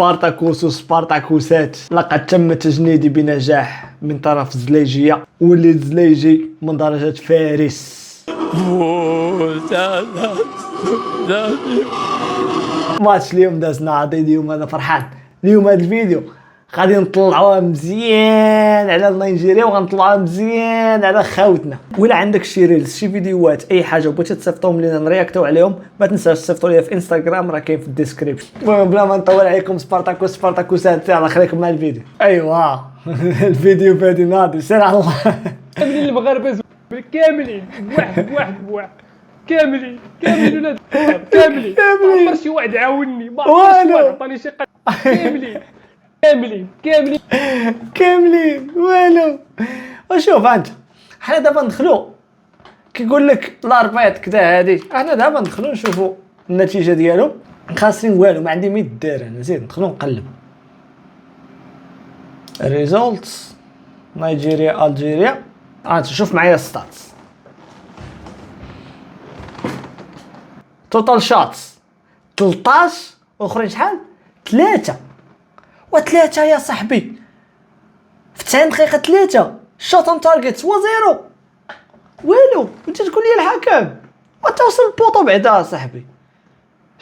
سبارتاكوس وسبارتاكوسات، لقد تم تجنيدي بنجاح من طرف زليجية، وليد زليجي من درجة فارس. ماتش اليوم دازنا عظيم. اليوم انا فرحان. اليوم هذا الفيديو غادي نطلعوها مزيان على نيجيريا، وغنطلعوها مزيان على خاوتنا. ولا عندك شي ريلز، شي فيديوهات، اي حاجه بغيتي تصيفطهم لينا نرياكتو عليهم، ما تنساش تصيفطوا ليا في انستغرام، راه كاين في الديسكريبشن. المهم بلا ما نطول عليكم، سبارتاكوسات، يلاه خليكم مع الفيديو. ايوا الفيديو بادي ناضي، سير على الله. كاملين المغاربه كاملين بواحد كاملين ولاد كاملين ما عمر شي واحد عاونني، ما عمر شي واحد عطاني شي كاملين والو. وشوف انت، حنا دابا ندخلو كيقول لك الاربيط كذا هادي، حنا دابا ندخلو نشوفوا النتيجه ديالهم. خاسرين والو، ما عندي ما يدار، انا زيد ندخلو نقلب الريزولتس. نيجيريا الجيريا. شوف معايا ستاتس. توتال شوتس 13، واخرين شحال؟ 3 و3 يا صاحبي في 90 دقيقة. 3 شوت اون تارجت و0 والو. انت تقول لي الحكم وتوصل البوطو بعدا صاحبي.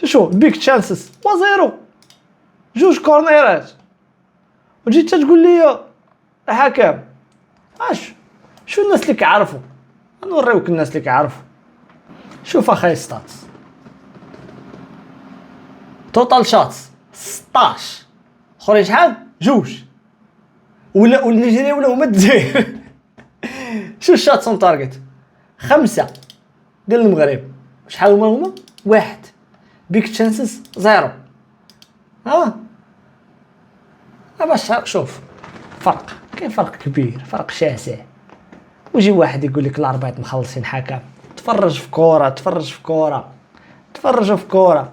شو بيك تشانسز و0، 2 كورنيرات، وجيت تقول لي الحكم. شو الناس اللي كيعرفوا؟ نوريوك الناس اللي كيعرفوا. شوف اخاي ستاتس. توتال شوتس 16، اخرين شحال؟ 2. ولا نيجيريا ولا هما الجزائر. شو الشوتس اون تارجت؟ 5 ديال المغرب. شحال هما؟ 1. بيك تشانسز 0. باش شوف فرق، كاين فرق كبير، فرق شاسع. ويجي واحد يقول لك الاربعه مخلصين حكم. تفرج في كوره، تفرجوا في كوره.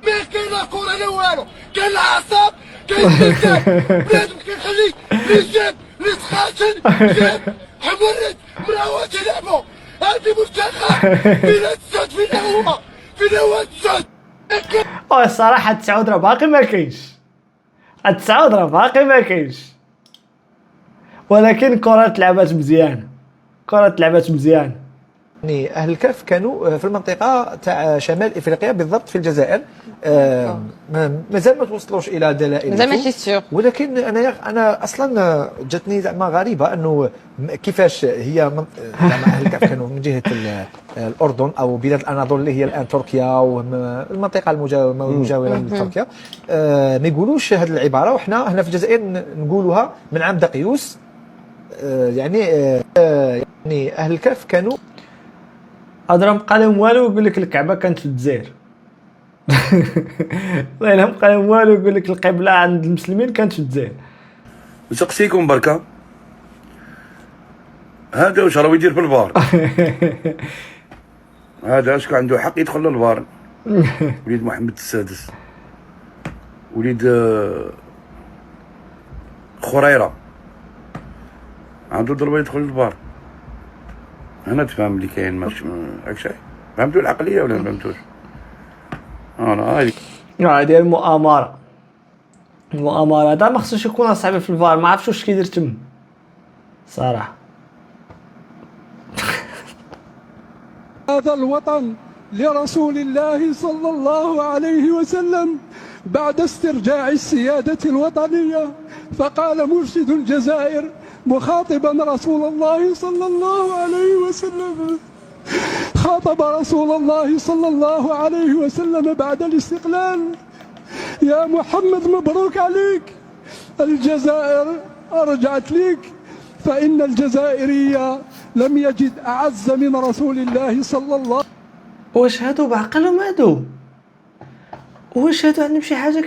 ما كاين لا كوره لا والو، كاين العصاب، كاين الزكام، بنادم كيخلي لي جاب لي تخاتن جاب حمرت مراوات يلعبوا. هادي منتخب فينا السد، فينا هو السد. الصراحه التسعود راه باقي ما كاينش، ولكن الكره تلعبات مزيانه. يعني أهل الكهف كانوا في المنطقة تاع شمال إفريقيا، بالضبط في الجزائر. مازال ما توصلوش إلى دلائل، مازال ماشي سيغ. ولكن أنا أصلا جاتني زعما غريبة أنه كيفاش هي زعما أهل الكهف كانوا من جهة الأردن أو بلاد الأناضول اللي هي الآن تركيا والمنطقة المجاورة لتركيا، ما يقولوش هذه العبارة، وحنا هنا في الجزائر نقولوها من عام دقيوس. يعني أهل الكهف كانوا هضره مبقى لهم والو، يقول لك الكعبه كانت في الجزائر. والله مبقى لهم والو، يقول لك القبله عند المسلمين كانت في الجزائر. نسقسيكم بركه، هذا واش راه يدير في الفار؟ هذا شكون عنده حق يدخل للفار؟ وليد محمد السادس، وليد خريره، عنده ضربه يدخل للفار. هنا تفهم اللي كاين ماشي هاك شيء. فهمتوا العقليه ولا ما فهمتوش؟ هذه المؤامره هذا ما خصوش يكون اصاحبي في الفار، ما عرفتش واش كيدير تم صراحه. هذا الوطن لرسول الله صلى الله عليه وسلم بعد استرجاع السيادة الوطنية. فقال مرشد الجزائر مخاطبا رسول الله صلى الله عليه وسلم، خاطب رسول الله صلى الله عليه وسلم بعد الاستقلال: يا محمد مبروك عليك، الجزائر أرجعت لك، فإن الجزائرية لم يجد أعز من رسول الله صلى الله. واش هادو بعقلهم هادو؟ واش هادو عندهم شي حاجه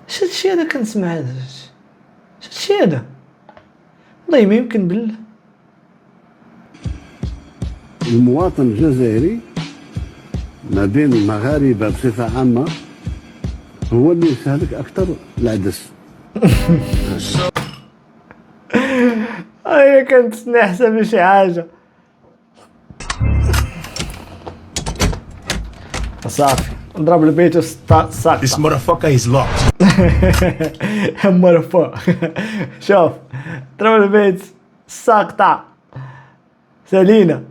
شي هذا كنسمع هذا شي هذا والله ما يمكن بالله. المواطن الجزائري ما بين المغاربه بصفه عامه هو اللي يستهلك اكثر العدس. هي كنت نحسب شي حاجه صافي. ضرب البيت الساق. This motherfucker is locked. مرفوع. شوف ضرب البيت الساقطة سالينا.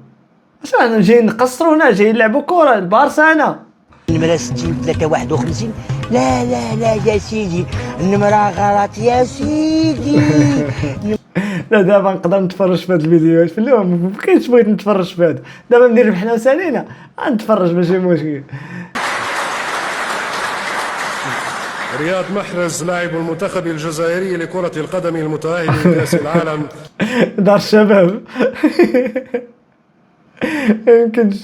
اش رانا جايين نقصروا هنا، جايين نلعبوا كرة البارسا هنا. النمرة 60 3 51. لا لا لا يا سيدي، النمرة غلط يا سيدي. لا دابا نقدر نتفرج في هاد الفيديوهات في اليوم، مبقيتش بغيت نتفرج في هذا، دابا ملي ربحنا وسالينا غنتفرج ماشي مشكل. رياض محرز لاعب المنتخب الجزائري لكرة القدم المتأهل لكأس العالم. دار الشباب. يمكنش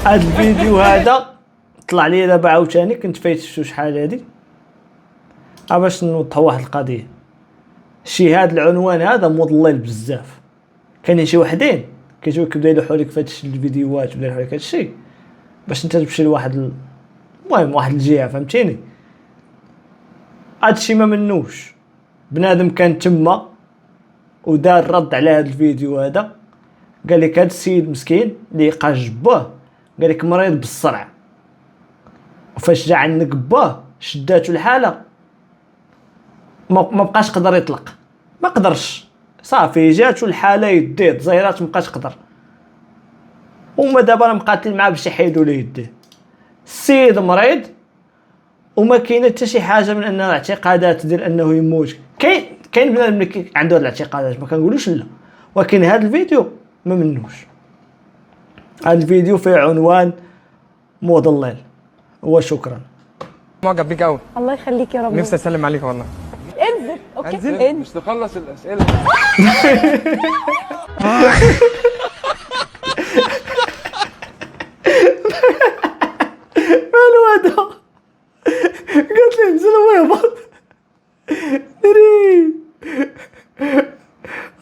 هاد الفيديو هذا طلع لي دابا عاوتاني، كنت فايت شحال هادي باش نوضحوا واحد القضيه. هاد العنوان هذا مضلل بزاف، كاينين شي وحدين كيجيو كيبدا يلوحوا لك في هاد الفيديوهات، بدا يلوحوا لك هادشي باش انت تمشي لواحد المهم واحد الجهه، فهمتيني؟ هادشي ما منوش. بنادم كان تما ودار رد على هاد الفيديو هذا، قال لك هاد السيد مسكين اللي يقاش باه قال لك مريض بالصرع، وفاش جا عندك باه شداتو الحاله ما بقاش قدر يطلق، ما قدرش صافي جاتو الحاله يديه تزيرات، ما بقاش قدر. وما دابا راه مقاتلين معاه باش يحيدوا ليه يديه. السيد مريض وما كاينه حتى شي حاجه من انه الاعتقادات ديال انه يموت. كاين بنادم اللي عنده هاد الاعتقادات، ما كنقولوش لا، ولكن هذا الفيديو ما منوش. هذا الفيديو فيه عنوان مضلل. وشكرا. معجب بيك قوي. الله يخليك يا رب. نفسي اسلم عليك والله. انزل. اوكي انزل مش تخلص الاسئله. مالو هذا؟ قالت لي انزل ويهبط دري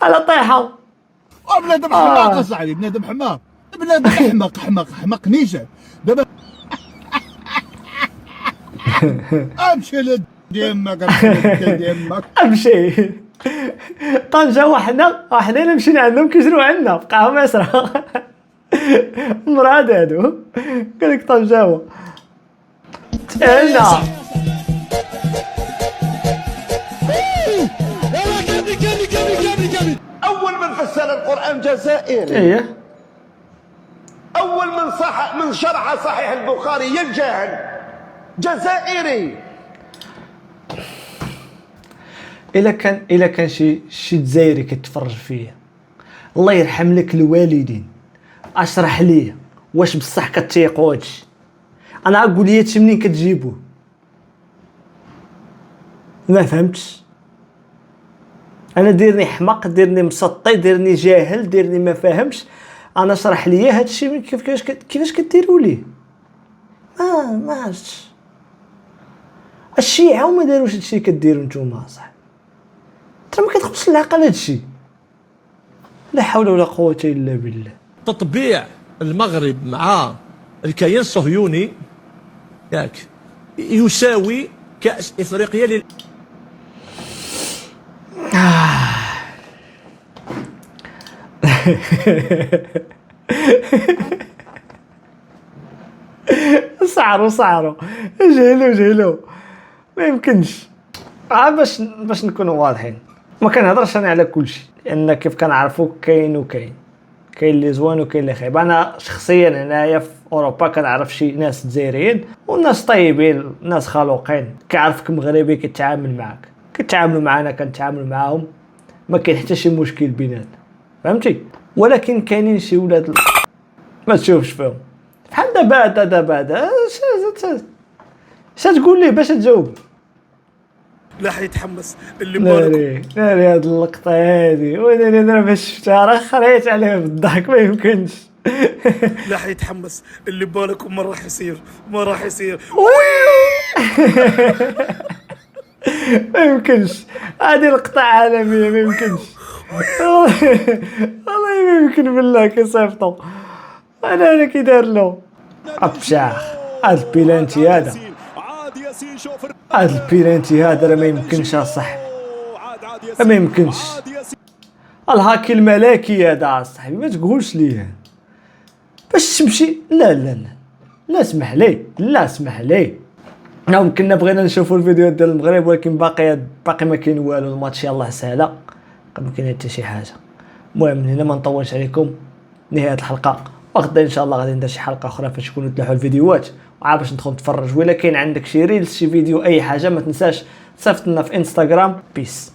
على طيحه. بنادم حماق اصاحبي، بنادم حماق، بنادم حماق نيشان. دابا امشي لديمك امشي. طنجة وحنا اللي مشينا عندهم كيجروا عندنا بقاو مسرة. مراد هادو قال لك طنجاوة تقلنا. اول من فسر القران جزائري. ايه اول من شرح صحيح البخاري يا الجاهل جزائري. الا كان شي جزائري كيتفرج فيا، الله يرحم لك الوالدين، اشرح لي واش بصح كتيقوا هادشي. انا اقول لي هادشي منين كتجيبوه؟ ما فهمتش. انا ديرني حمق، ديرني مسطي، ديرني جاهل، ديرني ما فاهمش. انا شرح لي هادشي كيفاش كديروا ليه. ما عرفتش. الشيعة وما داروش هادشي اللي كديروا نتوما صاحبي. ترى ما كتخبطش العقل هادشي. لا حول ولا قوة الا بالله. تطبيع المغرب مع الكيان الصهيوني ياك يساوي كأس افريقيا صعروا جهلوا ما يمكنش. باش نكونوا واضحين، ما كنهضرش انا على كل شيء، لان كيف كنعرفوا كاين اللي زوين وكاين اللي خايب. انا شخصيا هنايا في اوروبا كنعرف شي ناس جزائريين وناس طيبين، ناس خلوقين، كيعرفك مغربي كيتعامل معاك، كيتعاملوا معنا كنتعامل معاهم، ما كاين حتى شي مشكل بيناتنا، فهمتي؟ ولكن كاينين شي ولاد ما تشوفش فيهم بحال دابا اش تقول ليه باش تجاوب؟ لا حيتحمس اللي ناري هاد اللقطه هادي، وانا انا باش شفتها راه خريت عليه بالضحك، ما يمكنش. لا حيتحمس اللي بالكم ما راح يصير ما يمكنش. هذه لقطه عالميه، ما يمكنش. والله ما يمكن بالله كيصيفطوا. انا كي دار له ابشاخ. هذا البيلانتي هذا راه ما يمكنش صح، ما يمكنش. الهاكي الملكي هذا صاحبي، ما تقولش ليه باش تمشي. لا لا لا لا اسمح لي، لا اسمح لي. نعم كنا بغينا نشوفوا الفيديوهات ديال المغرب ولكن باقي ما كاين والو. الماتش يلاه سهله، ما كاين حتى شي حاجه. المهم من هنا ما نطولش عليكم، نهايه الحلقه. وغدا ان شاء الله غادي ندير شي حلقه اخرى فاش يكونوا تلاحوا الفيديوهات وعا باش ندخل نتفرج. ولا كاين عندك شي ريلز شي فيديو اي حاجه ما تنساش تصيفط لنا في انستغرام. بيس.